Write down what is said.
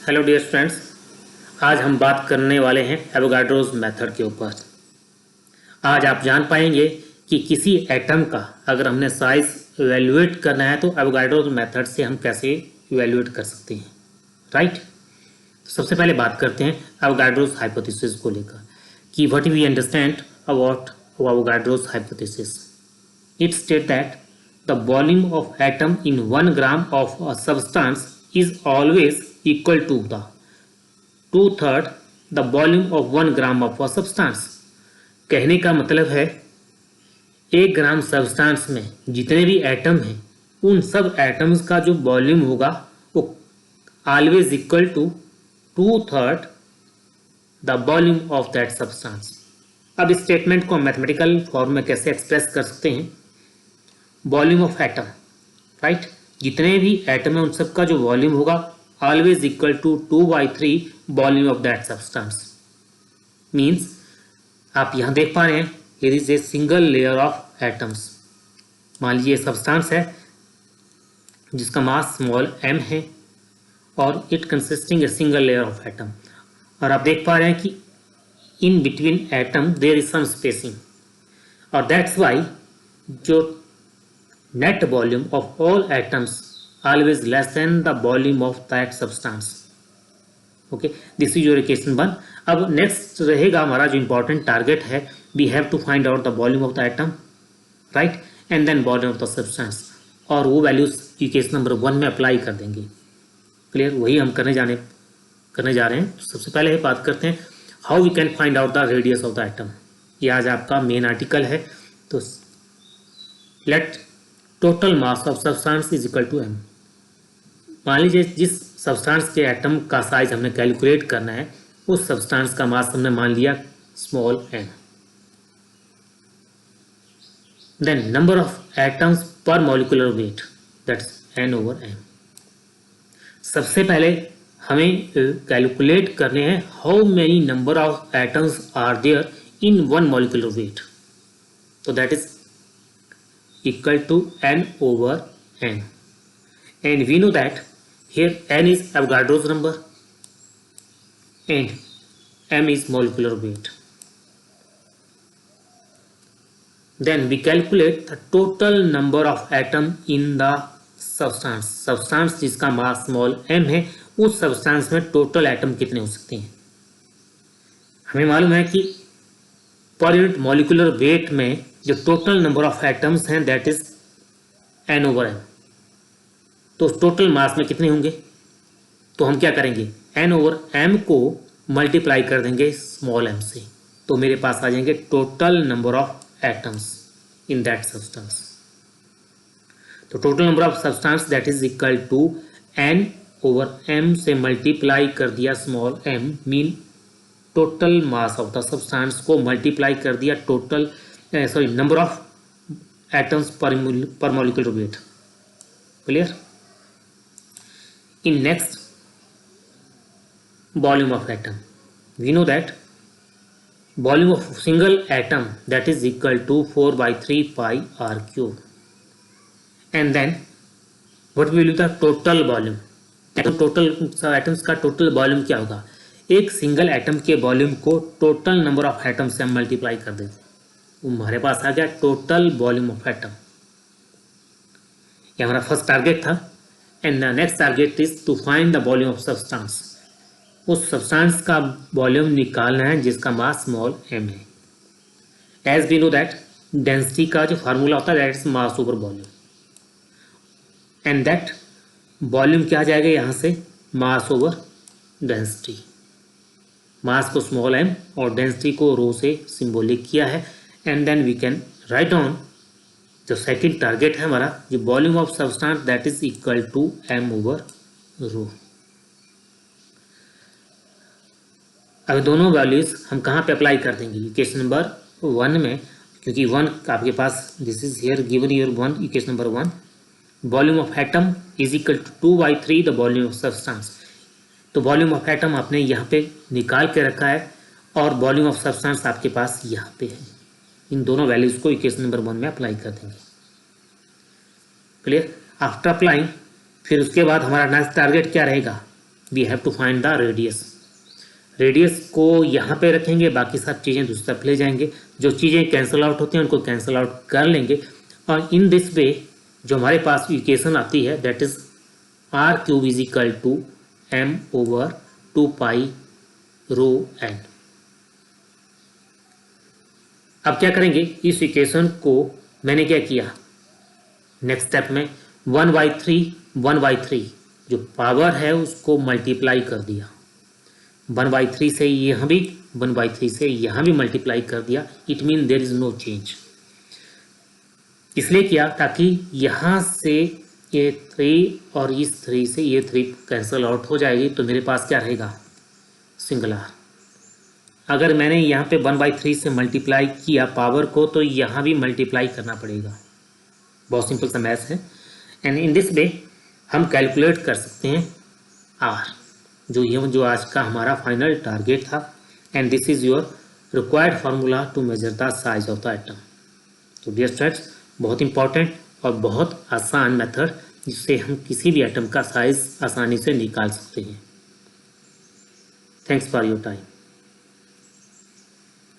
Hello dear students, आज हम बात करने वाले हैं एवोगाड्रोस मेथड के ऊपर। आज आप जान पाएंगे कि किसी एटम का अगर हमने साइज इवेल्युएट करना है तो एवोगाड्रोस मेथड से हम कैसे इवेल्युएट कर सकते हैं, राइट। तो सबसे पहले बात करते हैं एवोगाड्रोस हाइपोथेसिस को लेकर कि what we understand about Avogadro's hypothesis. It states that the volume of atom in 1 gram of a substance is always equal to the two-third the volume of 1 gram of a substance। कहने का मतलब है 1 ग्राम substance में जितने भी atom हैं उन सब एटम्स का जो वॉल्यूम होगा वो always equal to two third the volume of that substance. अब इस स्टेटमेंट को हम मैथमेटिकल फॉर्म में कैसे एक्सप्रेस कर सकते हैं? वॉल्यूम ऑफ एटम, राइट, जितने भी एटम है उन सब का जो वॉल्यूम होगा always equal to 2/3 volume of that substance. Means आप यहाँ देख पा रहे हैं here is a single layer of atoms. मान लीजिए सब्सटेंस है जिसका मास स्मॉल m है और it consisting a single layer of atom, और आप देख पा रहे हैं कि in between atom there is some spacing, और दैट्स वाई जो net volume of all atoms always less than the volume of that substance। okay, this is your equation 1। अब next रहेगा हमारा जो important target है, we have to find out the volume of the atom, right, and then volume of the substance, और वो values equation number 1 में apply कर देंगे। क्लियर, वही हम करने जा रहे हैं। सबसे पहले बात करते हैं how we can find out the radius of the atom. ये आज आपका मेन आर्टिकल है। तो let total mass of substance is equal to m। मान लीजिए जिस सब्सटेंस के एटम का साइज हमने कैलकुलेट करना है उस सब्सटेंस का मास हमने मान लिया small m। Then number of atoms per molecular weight, that's n/m। सबसे पहले हमें कैलकुलेट करने हैं how many number of atoms are there in 1 molecular weight. तो that is equal to n/m, and we know that here n is Avogadro's number and m is molecular weight। then we calculate the total number of atom in the substance जिसका mass small m है उस substance में total atom कितने हो सकते हैं। हमें मालूम है कि पर यूनिट मॉलिक्यूलर वेट में जो टोटल नंबर ऑफ एटम्स हैं दैट इज n/m। तो टोटल मास में कितने होंगे, तो हम क्या करेंगे n/m को मल्टीप्लाई कर देंगे स्मॉल m से, तो मेरे पास आ जाएंगे total number of atoms in that substance. तो total number of substance that is equal to n/m से मल्टीप्लाई कर दिया small m, mean total mass of the substance को मल्टीप्लाई कर दिया total number of atoms per molecular weight. Clear. In next volume of atom, we know that volume of single atom that is equal to 4/3 pi r cube, and then what will be the total volume. Total atoms का total volume क्या होगा, एक single atom के volume को total number of atom से हम multiply कर देते हैं, हमारे पास आ गया टोटल वॉल्यूम ऑफ एटम। ये हमारा फर्स्ट टारगेट था। And the next target is to find the volume of substance. उस सब्सटेंस का वॉल्यूम निकालना है जिसका मास स्मॉल m है। As we know that density का जो फार्मूला होता है that is mass over volume, and that volume क्या आ जाएगा यहाँ से मास ओवर डेंसिटी। मास को स्मॉल m और डेंसिटी को रो से सिंबॉलिक किया है, and then we can write down जो सेकंड टारगेट है हमारा जो volume of substance that is equal to m/रो। अब दोनों वैल्यूज हम कहाँ पे अप्लाई कर देंगे, इक्वेशन नंबर 1 में, क्योंकि 1 आपके पास this is here given your 1 equation number 1 volume of atom is equal to 2/3 the volume of substance. तो वॉल्यूम ऑफ एटम आपने यहाँ पे निकाल के रखा है और वॉल्यूम ऑफ सब्सटेंस आपके पास यहाँ पे है। इन दोनों वैल्यूज को इक्वेशन नंबर 1 में अप्लाई कर देंगे। क्लियर। आफ्टर अप्लाइंग फिर उसके बाद हमारा नेक्स्ट टारगेट क्या रहेगा, we have to find the radius. Radius को यहाँ पे रखेंगे, बाकी सब चीज़ें दूसरी तरफ ले जाएंगे, जो चीज़ें कैंसिल आउट होती हैं उनको कैंसिल आउट कर लेंगे, और इन दिस वे जो हमारे पास इक्वेशन आती है that is r cube is equal to m over 2 pi rho n. अब क्या करेंगे, इस इक्वेशन को मैंने क्या किया, नेक्स्ट स्टेप में 1/3 जो पावर है उसको मल्टीप्लाई कर दिया, 1/3 से यहाँ भी 1/3 से यहाँ भी मल्टीप्लाई कर दिया। It mean there is no change. इसलिए किया ताकि यहाँ से ये 3 और इस 3 से ये 3 कैंसिल आउट हो जाएगी, तो मेरे पास क्या रहेगा, सिंगुलर। अगर मैंने यहाँ पे 1/3 से मल्टीप्लाई किया पावर को, तो यहाँ भी मल्टीप्लाई करना पड़ेगा। बहुत सिंपल सा मैथ है। एंड इन दिस वे हम कैलकुलेट कर सकते हैं आर, जो आज का हमारा फाइनल टारगेट था। And this is your required formula to measure the size of the atom. तो डियर स्टूडेंट्स, बहुत इंपॉर्टेंट और बहुत आसान मेथड जिससे हम किसी भी एटम का साइज आसानी से निकाल सकते हैं। Thanks for your time.